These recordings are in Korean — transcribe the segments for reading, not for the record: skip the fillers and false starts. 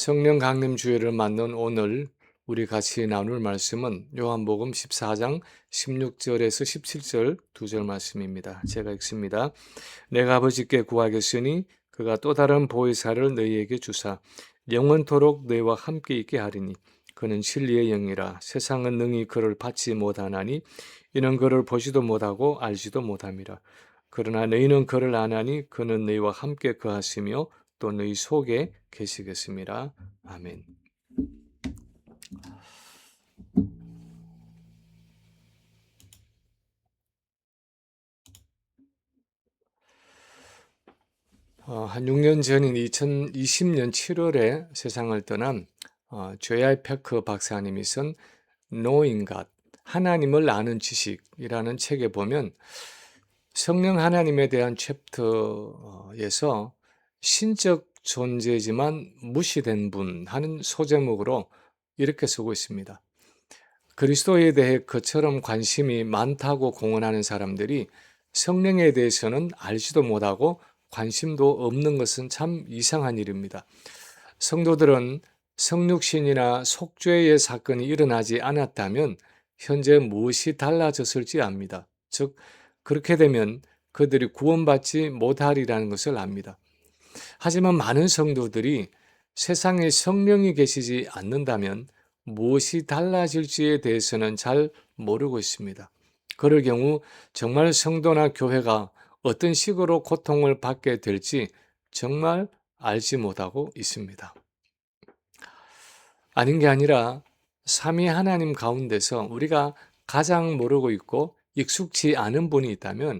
성령 강림 주일을 맞는 오늘 우리 같이 나눌 말씀은 요한복음 14장 16절에서 17절 두 절 말씀입니다. 제가 읽습니다. 내가 아버지께 구하겠으니 그가 또 다른 보혜사를 너희에게 주사 영원토록 너희와 함께 있게 하리니 그는 진리의 영이라. 세상은 능히 그를 받지 못하나니 이는 그를 보지도 못하고 알지도 못함이라. 그러나 너희는 그를 아나니 그는 너희와 함께 거하시며 또 너희 속에 계시겠습니다. 아멘. 한 6년 전인 2020년 7월에 세상을 떠난 J.I. 패커 박사님이 쓴 Knowing God, 하나님을 아는 지식이라는 책에 보면 성령 하나님에 대한 챕터에서 신적 존재지만 무시된 분 하는 소제목으로 이렇게 쓰고 있습니다. 그리스도에 대해 그처럼 관심이 많다고 공언하는 사람들이 성령에 대해서는 알지도 못하고 관심도 없는 것은 참 이상한 일입니다. 성도들은 성육신이나 속죄의 사건이 일어나지 않았다면 현재 무엇이 달라졌을지 압니다. 즉, 그렇게 되면 그들이 구원받지 못하리라는 것을 압니다. 하지만 많은 성도들이 세상에 성령이 계시지 않는다면 무엇이 달라질지에 대해서는 잘 모르고 있습니다. 그럴 경우 정말 성도나 교회가 어떤 식으로 고통을 받게 될지 정말 알지 못하고 있습니다. 아닌 게 아니라 삼위 하나님 가운데서 우리가 가장 모르고 있고 익숙치 않은 분이 있다면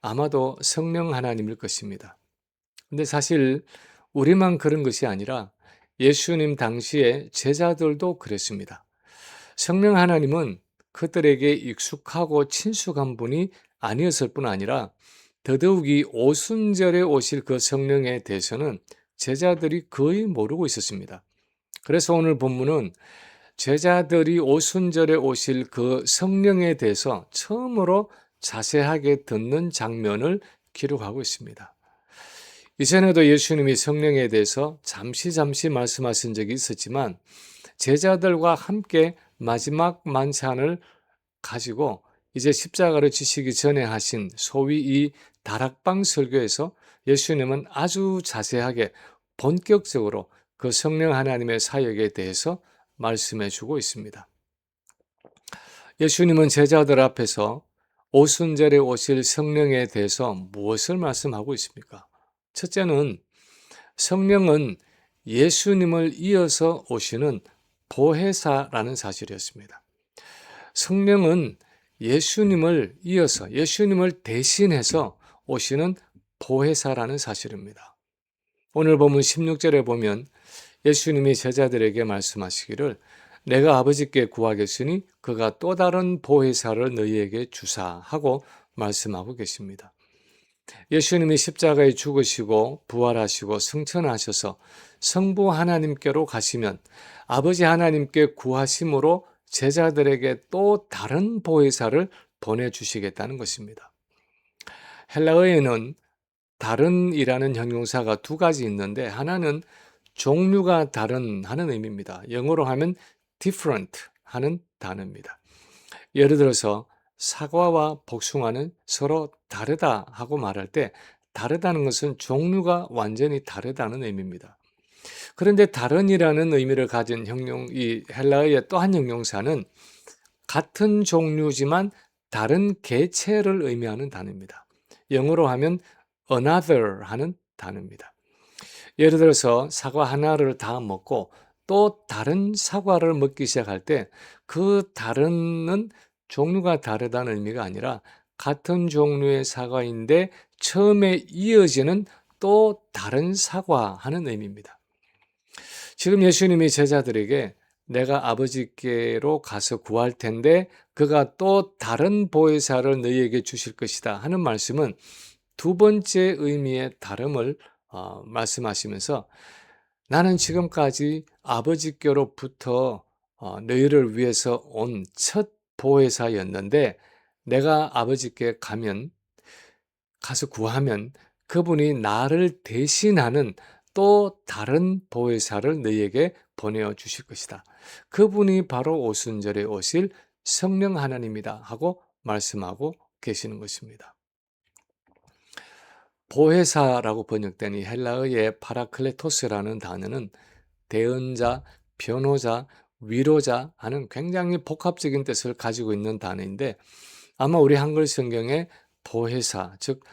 아마도 성령 하나님일 것입니다. 근데 사실 우리만 그런 것이 아니라 예수님 당시에 제자들도 그랬습니다. 성령 하나님은 그들에게 익숙하고 친숙한 분이 아니었을 뿐 아니라 더더욱이 오순절에 오실 그 성령에 대해서는 제자들이 거의 모르고 있었습니다. 그래서 오늘 본문은 제자들이 오순절에 오실 그 성령에 대해서 처음으로 자세하게 듣는 장면을 기록하고 있습니다. 이전에도 예수님이 성령에 대해서 잠시 말씀하신 적이 있었지만 제자들과 함께 마지막 만찬을 가지고 이제 십자가를 지시기 전에 하신 소위 이 다락방 설교에서 예수님은 아주 자세하게 본격적으로 그 성령 하나님의 사역에 대해서 말씀해 주고 있습니다. 예수님은 제자들 앞에서 오순절에 오실 성령에 대해서 무엇을 말씀하고 있습니까? 첫째는 성령은 예수님을 이어서 오시는 보혜사라는 사실이었습니다. 성령은 예수님을 이어서 예수님을 대신해서 오시는 보혜사라는 사실입니다. 오늘 본문 16절에 보면 예수님이 제자들에게 말씀하시기를 내가 아버지께 구하겠으니 그가 또 다른 보혜사를 너희에게 주사 하고 말씀하고 계십니다. 예수님이 십자가에 죽으시고 부활하시고 승천하셔서 성부 하나님께로 가시면 아버지 하나님께 구하심으로 제자들에게 또 다른 보혜사를 보내주시겠다는 것입니다. 헬라어에는 다른이라는 형용사가 두 가지 있는데 하나는 종류가 다른 하는 의미입니다. 영어로 하면 different 하는 단어입니다. 예를 들어서 사과와 복숭아는 서로 다르다 하고 말할 때 다르다는 것은 종류가 완전히 다르다는 의미입니다. 그런데 다른이라는 의미를 가진 이 헬라어의 또 한 형용사는 같은 종류지만 다른 개체를 의미하는 단어입니다. 영어로 하면 another 하는 단어입니다. 예를 들어서 사과 하나를 다 먹고 또 다른 사과를 먹기 시작할 때 그 다른은 종류가 다르다는 의미가 아니라 같은 종류의 사과인데 처음에 이어지는 또 다른 사과 하는 의미입니다. 지금 예수님이 제자들에게 내가 아버지께로 가서 구할 텐데 그가 또 다른 보혜사를 너희에게 주실 것이다 하는 말씀은 두 번째 의미의 다름을 말씀하시면서 나는 지금까지 아버지께로부터 너희를 위해서 온 첫 보혜사였는데 내가 아버지께 가서 구하면 그분이 나를 대신하는 또 다른 보혜사를 너희에게 보내어 주실 것이다. 그분이 바로 오순절에 오실 성령 하나님이다 하고 말씀하고 계시는 것입니다. 보혜사라고 번역된 이 헬라어의 파라클레토스라는 단어는 대언자, 변호자, 위로자 하는 굉장히 복합적인 뜻을 가지고 있는 단어인데, 아마 우리 한글 성경에 보혜사, 즉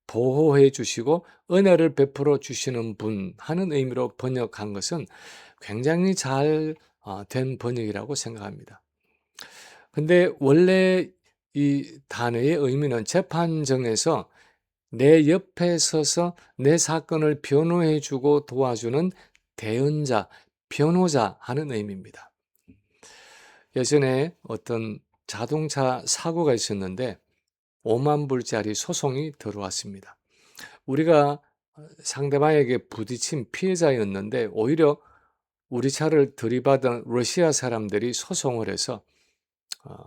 보호해 주시고 은혜를 베풀어 주시는 분 하는 의미로 번역한 것은 굉장히 잘 된 번역이라고 생각합니다. 근데 원래 이 단어의 의미는 재판정에서 내 옆에 서서 내 사건을 변호해 주고 도와주는 대언자, 변호자 하는 의미입니다. 예전에 어떤 자동차 사고가 있었는데 5만 불짜리 소송이 들어왔습니다. 우리가 상대방에게 부딪힌 피해자였는데 오히려 우리 차를 들이받은 러시아 사람들이 소송을 해서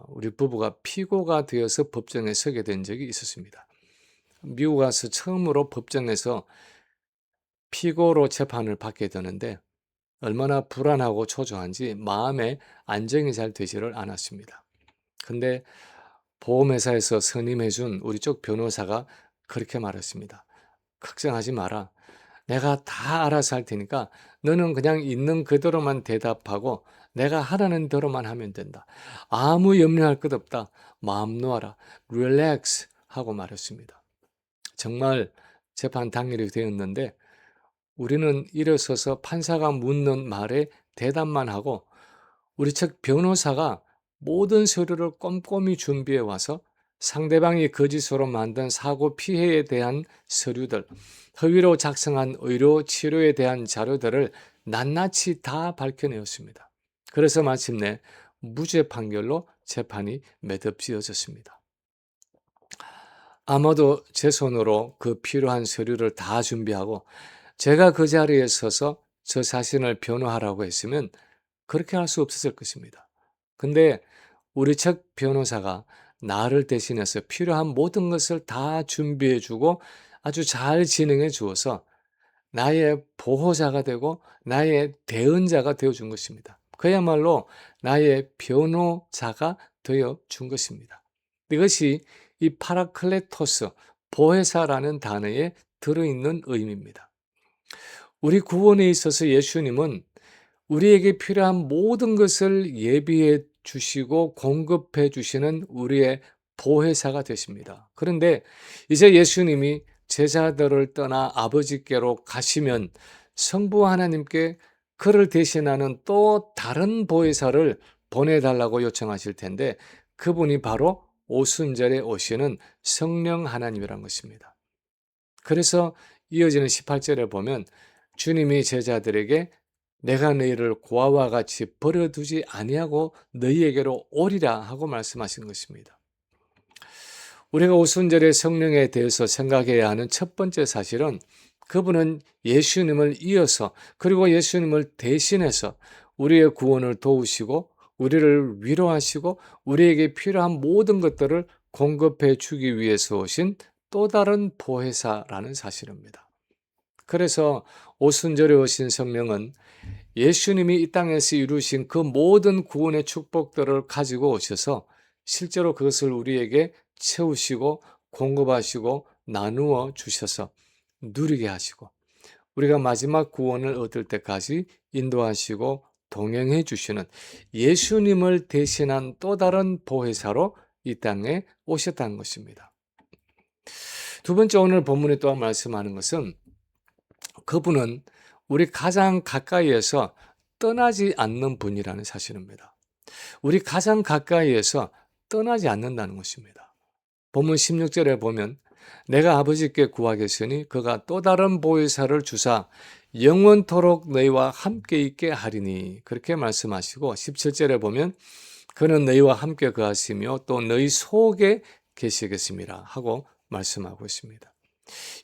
우리 부부가 피고가 되어서 법정에 서게 된 적이 있었습니다. 미국 가서 처음으로 법정에서 피고로 재판을 받게 되는데 얼마나 불안하고 초조한지 마음의 안정이 잘 되지를 않았습니다. 근데 보험회사에서 선임해준 우리 쪽 변호사가 그렇게 말했습니다. 걱정하지 마라. 내가 다 알아서 할 테니까 너는 그냥 있는 그대로만 대답하고 내가 하라는 대로만 하면 된다. 아무 염려할 것 없다. 마음 놓아라. 릴렉스 하고 말했습니다. 정말 재판 당일이 되었는데 우리는 일어서서 판사가 묻는 말에 대답만 하고 우리 측 변호사가 모든 서류를 꼼꼼히 준비해 와서 상대방이 거짓으로 만든 사고 피해에 대한 서류들, 허위로 작성한 의료 치료에 대한 자료들을 낱낱이 다 밝혀내었습니다. 그래서 마침내 무죄 판결로 재판이 매듭지어졌습니다. 아마도 제 손으로 그 필요한 서류를 다 준비하고 제가 그 자리에 서서 저 자신을 변호하라고 했으면 그렇게 할 수 없었을 것입니다. 근데 우리 측 변호사가 나를 대신해서 필요한 모든 것을 다 준비해 주고 아주 잘 진행해 주어서 나의 보호자가 되고 나의 대언자가 되어 준 것입니다. 그야말로 나의 변호자가 되어 준 것입니다. 이것이 이 파라클레토스, 보혜사라는 단어에 들어있는 의미입니다. 우리 구원에 있어서 예수님은 우리에게 필요한 모든 것을 예비해 주시고 공급해 주시는 우리의 보혜사가 되십니다. 그런데 이제 예수님이 제자들을 떠나 아버지께로 가시면 성부 하나님께 그를 대신하는 또 다른 보혜사를 보내달라고 요청하실 텐데 그분이 바로 오순절에 오시는 성령 하나님이란 것입니다. 그래서 이어지는 18절에 보면 주님이 제자들에게 내가 너희를 고아와 같이 버려두지 아니하고 너희에게로 오리라 하고 말씀하신 것입니다. 우리가 오순절의 성령에 대해서 생각해야 하는 첫 번째 사실은 그분은 예수님을 이어서 그리고 예수님을 대신해서 우리의 구원을 도우시고 우리를 위로하시고 우리에게 필요한 모든 것들을 공급해 주기 위해서 오신 또 다른 보혜사라는 사실입니다. 그래서 오순절에 오신 성령은 예수님이 이 땅에서 이루신 그 모든 구원의 축복들을 가지고 오셔서 실제로 그것을 우리에게 채우시고 공급하시고 나누어 주셔서 누리게 하시고 우리가 마지막 구원을 얻을 때까지 인도하시고 동행해 주시는 예수님을 대신한 또 다른 보혜사로 이 땅에 오셨다는 것입니다. 두 번째 오늘 본문에 또한 말씀하는 것은 그분은 우리 가장 가까이에서 떠나지 않는 분이라는 사실입니다. 우리 가장 가까이에서 떠나지 않는다는 것입니다. 본문 16절에 보면 내가 아버지께 구하겠으니 그가 또 다른 보혜사를 주사 영원토록 너희와 함께 있게 하리니 그렇게 말씀하시고 17절에 보면 그는 너희와 함께 거하시며 또 너희 속에 계시겠습니다 하고 말씀하고 있습니다.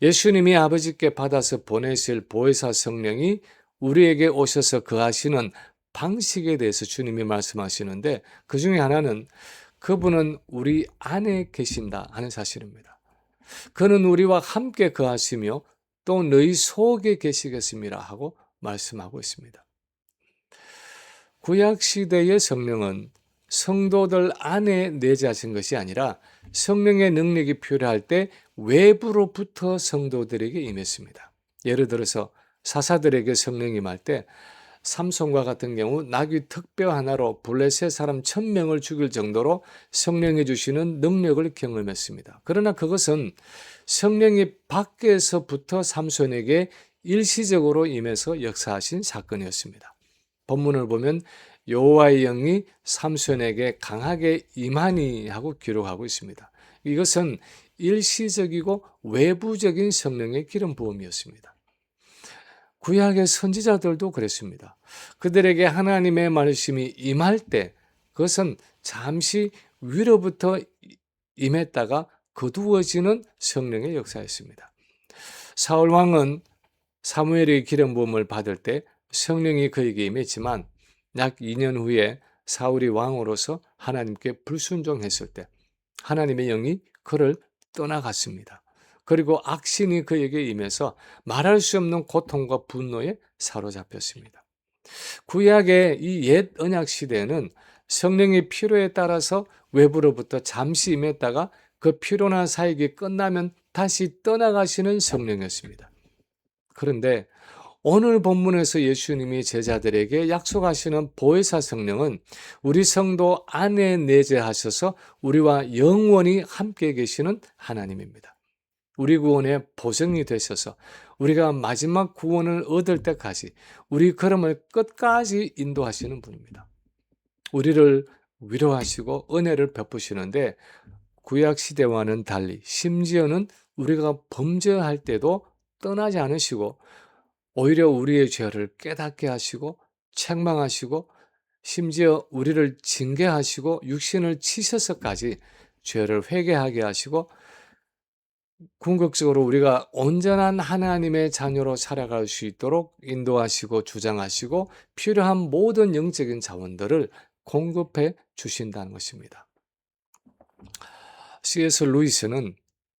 예수님이 아버지께 받아서 보내실 보혜사 성령이 우리에게 오셔서 거하시는 방식에 대해서 주님이 말씀하시는데 그 중에 하나는 그분은 우리 안에 계신다 하는 사실입니다. 그는 우리와 함께 거하시며 또 너희 속에 계시겠습니다 하고 말씀하고 있습니다. 구약시대의 성령은 성도들 안에 내재하신 것이 아니라 성령의 능력이 필요할 때 외부로부터 성도들에게 임했습니다. 예를 들어서 사사들에게 성령이 임할 때 삼손과 같은 경우 나귀 특뼈 하나로 블레셋 사람 1000명을 죽일 정도로 성령이 주시는 능력을 경험했습니다. 그러나 그것은 성령이 밖에서부터 삼손에게 일시적으로 임해서 역사하신 사건이었습니다. 본문을 보면 여호와의 영이 삼손에게 강하게 임하니 하고 기록하고 있습니다. 이것은 일시적이고 외부적인 성령의 기름 부음이었습니다. 구약의 선지자들도 그랬습니다. 그들에게 하나님의 말씀이 임할 때 그것은 잠시 위로부터 임했다가 거두어지는 성령의 역사였습니다. 사울 왕은 사무엘의 기름 부음을 받을 때 성령이 그에게 임했지만 약 2년 후에 사울이 왕으로서 하나님께 불순종했을 때 하나님의 영이 그를 떠나갔습니다. 그리고 악신이 그에게 임해서 말할 수 없는 고통과 분노에 사로잡혔습니다. 구약의 이 옛 언약 시대에는 성령의 필요에 따라서 외부로부터 잠시 임했다가 그 피로나 사역이 끝나면 다시 떠나가시는 성령이었습니다. 그런데 오늘 본문에서 예수님이 제자들에게 약속하시는 보혜사 성령은 우리 성도 안에 내재하셔서 우리와 영원히 함께 계시는 하나님입니다. 우리 구원의 보증이 되셔서 우리가 마지막 구원을 얻을 때까지 우리 걸음을 끝까지 인도하시는 분입니다. 우리를 위로하시고 은혜를 베푸시는데 구약 시대와는 달리 심지어는 우리가 범죄할 때도 떠나지 않으시고 오히려 우리의 죄를 깨닫게 하시고 책망하시고 심지어 우리를 징계하시고 육신을 치셔서까지 죄를 회개하게 하시고 궁극적으로 우리가 온전한 하나님의 자녀로 살아갈 수 있도록 인도하시고 주장하시고 필요한 모든 영적인 자원들을 공급해 주신다는 것입니다. C.S. 루이스는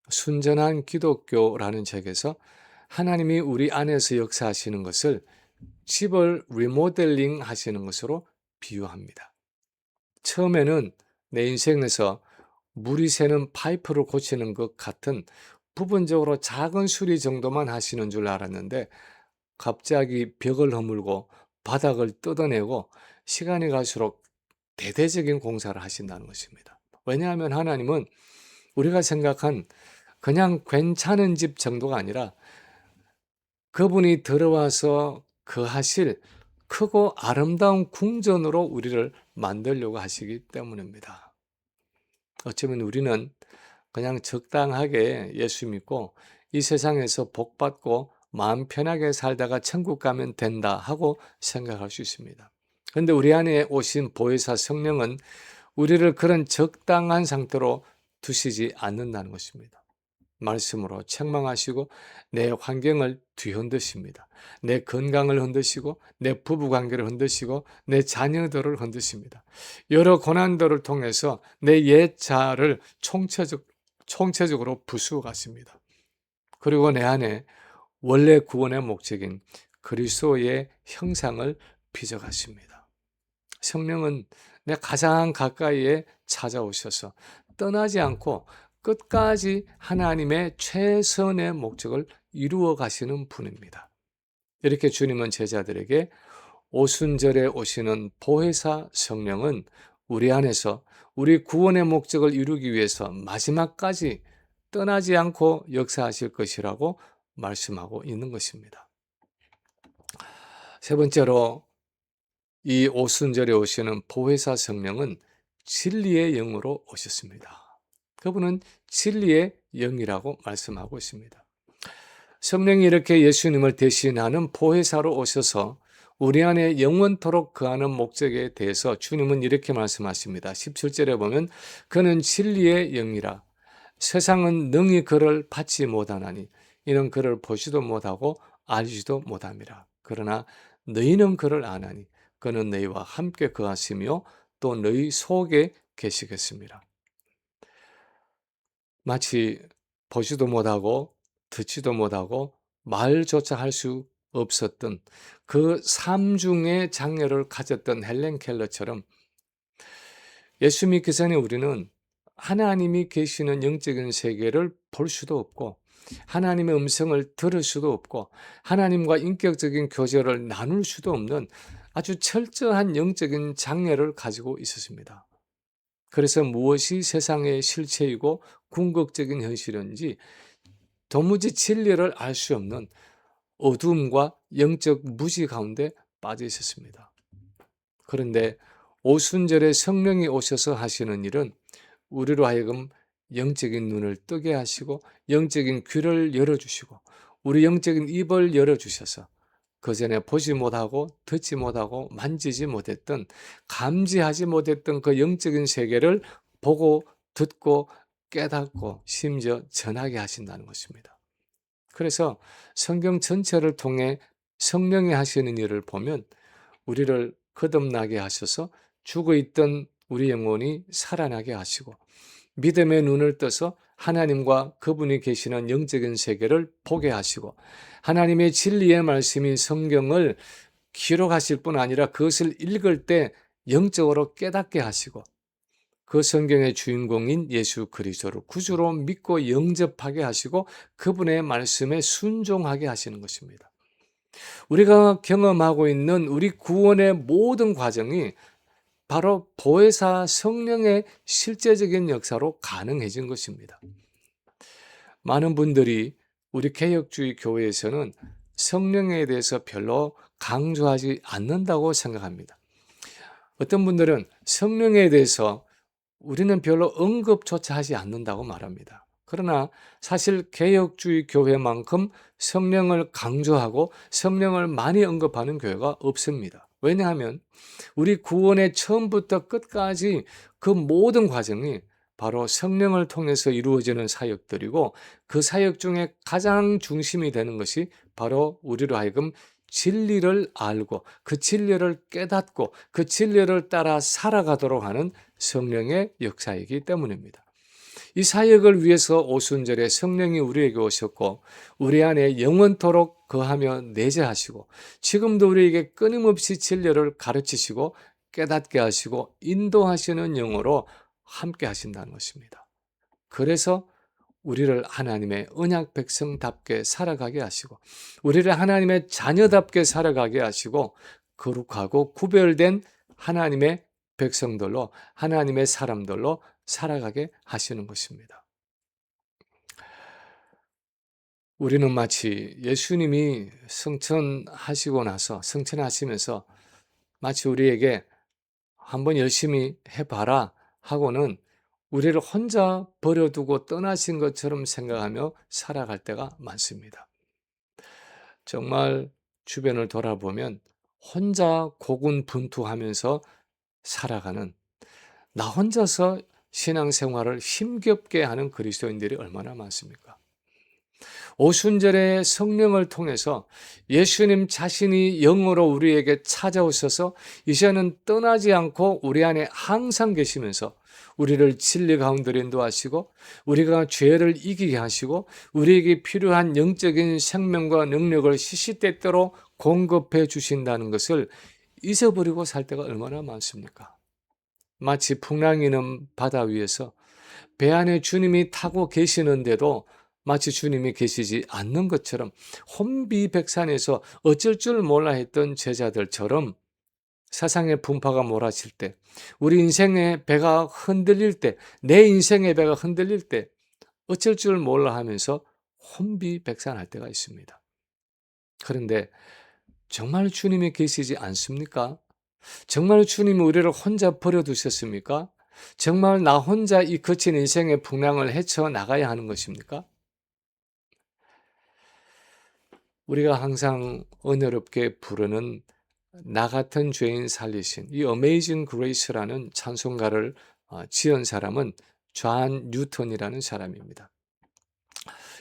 순전한 기독교라는 책에서 하나님이 우리 안에서 역사하시는 것을 집을 리모델링 하시는 것으로 비유합니다. 처음에는 내 인생에서 물이 새는 파이프를 고치는 것 같은 부분적으로 작은 수리 정도만 하시는 줄 알았는데 갑자기 벽을 허물고 바닥을 뜯어내고 시간이 갈수록 대대적인 공사를 하신다는 것입니다. 왜냐하면 하나님은 우리가 생각한 그냥 괜찮은 집 정도가 아니라 그분이 들어와서 거하실 크고 아름다운 궁전으로 우리를 만들려고 하시기 때문입니다. 어쩌면 우리는 그냥 적당하게 예수 믿고 이 세상에서 복 받고 마음 편하게 살다가 천국 가면 된다 하고 생각할 수 있습니다. 그런데 우리 안에 오신 보혜사 성령은 우리를 그런 적당한 상태로 두시지 않는다는 것입니다. 말씀으로 책망하시고 내 환경을 뒤흔드십니다. 내 건강을 흔드시고 내 부부관계를 흔드시고 내 자녀들을 흔드십니다. 여러 고난들을 통해서 내 옛 자아를 총체적으로 부수어 가십니다. 그리고 내 안에 원래 구원의 목적인 그리스도의 형상을 빚어가십니다. 성령은 내 가장 가까이에 찾아오셔서 떠나지 않고 끝까지 하나님의 최선의 목적을 이루어 가시는 분입니다. 이렇게 주님은 제자들에게 오순절에 오시는 보혜사 성령은 우리 안에서 우리 구원의 목적을 이루기 위해서 마지막까지 떠나지 않고 역사하실 것이라고 말씀하고 있는 것입니다. 세 번째로 이 오순절에 오시는 보혜사 성령은 진리의 영으로 오셨습니다. 그분은 진리의 영이라고 말씀하고 있습니다. 성령이 이렇게 예수님을 대신하는 보혜사로 오셔서 우리 안에 영원토록 거하는 목적에 대해서 주님은 이렇게 말씀하십니다. 17절에 보면 그는 진리의 영이라 세상은 능히 그를 받지 못하나니 이는 그를 보지도 못하고 알지도 못함이라. 그러나 너희는 그를 아나니 그는 너희와 함께 거하시며 또 너희 속에 계시겠습니다. 마치 보지도 못하고 듣지도 못하고 말조차 할 수 없었던 그 삼중의 장애를 가졌던 헬렌 켈러처럼 예수 믿기 전에 우리는 하나님이 계시는 영적인 세계를 볼 수도 없고 하나님의 음성을 들을 수도 없고 하나님과 인격적인 교제를 나눌 수도 없는 아주 철저한 영적인 장애를 가지고 있었습니다. 그래서 무엇이 세상의 실체이고 궁극적인 현실인지 도무지 진리를 알 수 없는 어두움과 영적 무지 가운데 빠져 있었습니다. 그런데 오순절에 성령이 오셔서 하시는 일은 우리로 하여금 영적인 눈을 뜨게 하시고 영적인 귀를 열어주시고 우리 영적인 입을 열어주셔서 그전에 보지 못하고 듣지 못하고 만지지 못했던 감지하지 못했던 그 영적인 세계를 보고 듣고 깨닫고 심지어 전하게 하신다는 것입니다. 그래서 성경 전체를 통해 성령이 하시는 일을 보면 우리를 거듭나게 하셔서 죽어있던 우리 영혼이 살아나게 하시고 믿음의 눈을 떠서 하나님과 그분이 계시는 영적인 세계를 보게 하시고 하나님의 진리의 말씀인 성경을 기록하실 뿐 아니라 그것을 읽을 때 영적으로 깨닫게 하시고 그 성경의 주인공인 예수 그리스도를 구주로 믿고 영접하게 하시고 그분의 말씀에 순종하게 하시는 것입니다. 우리가 경험하고 있는 우리 구원의 모든 과정이 바로 보혜사 성령의 실제적인 역사로 가능해진 것입니다. 많은 분들이 우리 개혁주의 교회에서는 성령에 대해서 별로 강조하지 않는다고 생각합니다. 어떤 분들은 성령에 대해서 우리는 별로 언급조차 하지 않는다고 말합니다. 그러나 사실 개혁주의 교회만큼 성령을 강조하고 성령을 많이 언급하는 교회가 없습니다. 왜냐하면 우리 구원의 처음부터 끝까지 그 모든 과정이 바로 성령을 통해서 이루어지는 사역들이고 그 사역 중에 가장 중심이 되는 것이 바로 우리로 하여금 진리를 알고 그 진리를 깨닫고 그 진리를 따라 살아가도록 하는 성령의 역사이기 때문입니다. 이 사역을 위해서 오순절에 성령이 우리에게 오셨고 우리 안에 영원토록 거하며 내재하시고 지금도 우리에게 끊임없이 진리를 가르치시고 깨닫게 하시고 인도하시는 영으로 함께 하신다는 것입니다. 그래서 우리를 하나님의 언약 백성답게 살아가게 하시고 우리를 하나님의 자녀답게 살아가게 하시고 거룩하고 구별된 하나님의 백성들로 하나님의 사람들로 살아가게 하시는 것입니다. 우리는 마치 예수님이 승천하시고 나서 승천하시면서 마치 우리에게 한번 열심히 해봐라 하고는 우리를 혼자 버려두고 떠나신 것처럼 생각하며 살아갈 때가 많습니다. 정말 주변을 돌아보면 혼자 고군분투하면서 살아가는 나 혼자서 신앙생활을 힘겹게 하는 그리스도인들이 얼마나 많습니까? 오순절의 성령을 통해서 예수님 자신이 영으로 우리에게 찾아오셔서 이제는 떠나지 않고 우리 안에 항상 계시면서 우리를 진리 가운데로 인도하시고 우리가 죄를 이기게 하시고 우리에게 필요한 영적인 생명과 능력을 시시때때로 공급해 주신다는 것을 잊어버리고 살 때가 얼마나 많습니까? 마치 풍랑이는 바다 위에서 배 안에 주님이 타고 계시는데도 마치 주님이 계시지 않는 것처럼 혼비백산에서 어쩔 줄 몰라 했던 제자들처럼 세상의 분파가 몰아칠 때, 우리 인생의 배가 흔들릴 때, 내 인생의 배가 흔들릴 때 어쩔 줄 몰라 하면서 혼비백산할 때가 있습니다. 그런데 정말 주님이 계시지 않습니까? 정말 주님이 우리를 혼자 버려두셨습니까? 정말 나 혼자 이 거친 인생의 풍랑을 헤쳐나가야 하는 것입니까? 우리가 항상 은혜롭게 부르는 나 같은 죄인 살리신 이 어메이징 그레이스라는 찬송가를 지은 사람은 존 뉴턴이라는 사람입니다.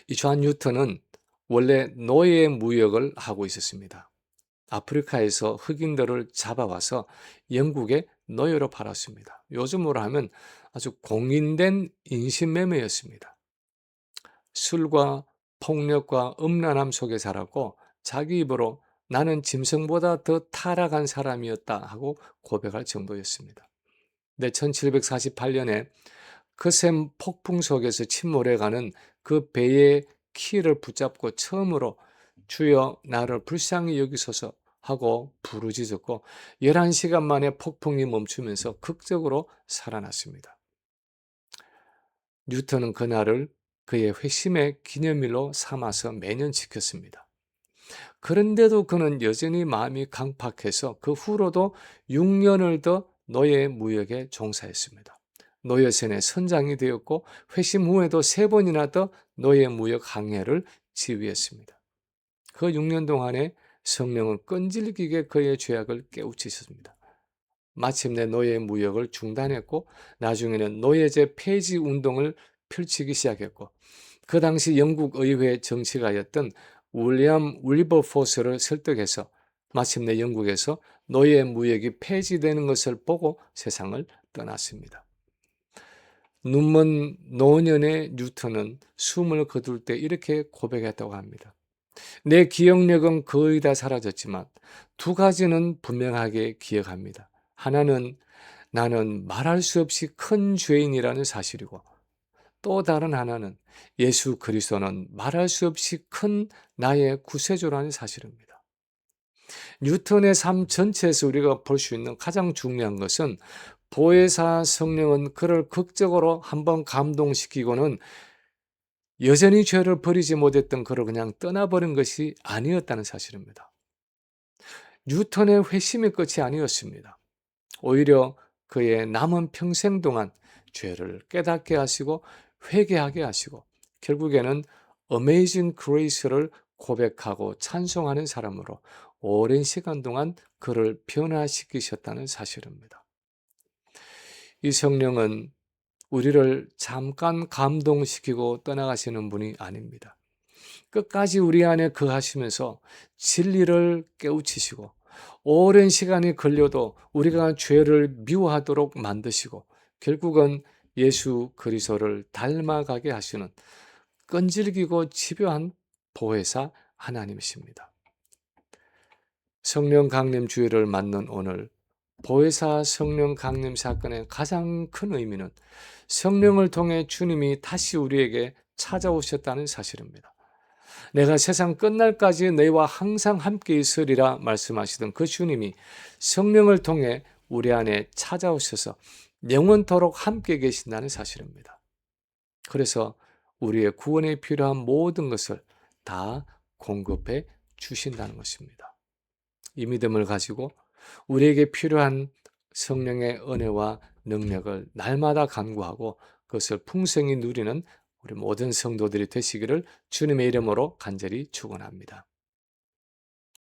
이 존 뉴턴은 원래 노예 무역을 하고 있었습니다. 아프리카에서 흑인들을 잡아와서 영국에 노예로 팔았습니다. 요즘으로 하면 아주 공인된 인신매매였습니다. 술과 폭력과 음란함 속에 살았고 자기 입으로 나는 짐승보다 더 타락한 사람이었다 하고 고백할 정도였습니다. 네, 1748년에 크셈 폭풍 속에서 침몰해가는 그 배의 키를 붙잡고 처음으로 주여 나를 불쌍히 여기소서 하고 부르짖었고 11시간 만에 폭풍이 멈추면서 극적으로 살아났습니다. 뉴턴은 그날을 그의 회심의 기념일로 삼아서 매년 지켰습니다. 그런데도 그는 여전히 마음이 강팍해서 그 후로도 6년을 더 노예 무역에 종사했습니다. 노예선의 선장이 되었고 회심 후에도 3번이나 더 노예 무역 항해를 지휘했습니다. 그 6년 동안에 성령은 끈질기게 그의 죄악을 깨우치셨습니다. 마침내 노예 무역을 중단했고 나중에는 노예제 폐지 운동을 펼치기 시작했고 그 당시 영국 의회 정치가였던 윌리엄 윌버포스를 설득해서 마침내 영국에서 노예 무역이 폐지되는 것을 보고 세상을 떠났습니다. 눈먼 노년의 뉴턴은 숨을 거둘 때 이렇게 고백했다고 합니다. 내 기억력은 거의 다 사라졌지만 2가지는 분명하게 기억합니다. 하나는 나는 말할 수 없이 큰 죄인이라는 사실이고 또 다른 하나는 예수 그리스도는 말할 수 없이 큰 나의 구세주라는 사실입니다. 뉴턴의 삶 전체에서 우리가 볼 수 있는 가장 중요한 것은 보혜사 성령은 그를 극적으로 한번 감동시키고는 여전히 죄를 버리지 못했던 그를 그냥 떠나버린 것이 아니었다는 사실입니다. 뉴턴의 회심의 끝이 아니었습니다. 오히려 그의 남은 평생 동안 죄를 깨닫게 하시고 회개하게 하시고 결국에는 Amazing Grace를 고백하고 찬송하는 사람으로 오랜 시간 동안 그를 변화시키셨다는 사실입니다. 이 성령은 우리를 잠깐 감동시키고 떠나가시는 분이 아닙니다. 끝까지 우리 안에 거하시면서 진리를 깨우치시고 오랜 시간이 걸려도 우리가 죄를 미워하도록 만드시고 결국은 예수 그리스도를 닮아가게 하시는 끈질기고 집요한 보혜사 하나님이십니다. 성령 강림 주일을 맞는 오늘 보혜사 성령 강림 사건의 가장 큰 의미는 성령을 통해 주님이 다시 우리에게 찾아오셨다는 사실입니다. 내가 세상 끝날까지 너희와 항상 함께 있으리라 말씀하시던 그 주님이 성령을 통해 우리 안에 찾아오셔서 영원토록 함께 계신다는 사실입니다. 그래서 우리의 구원에 필요한 모든 것을 다 공급해 주신다는 것입니다. 이 믿음을 가지고 우리에게 필요한 성령의 은혜와 능력을 날마다 간구하고 그것을 풍성히 누리는 우리 모든 성도들이 되시기를 주님의 이름으로 간절히 축원합니다.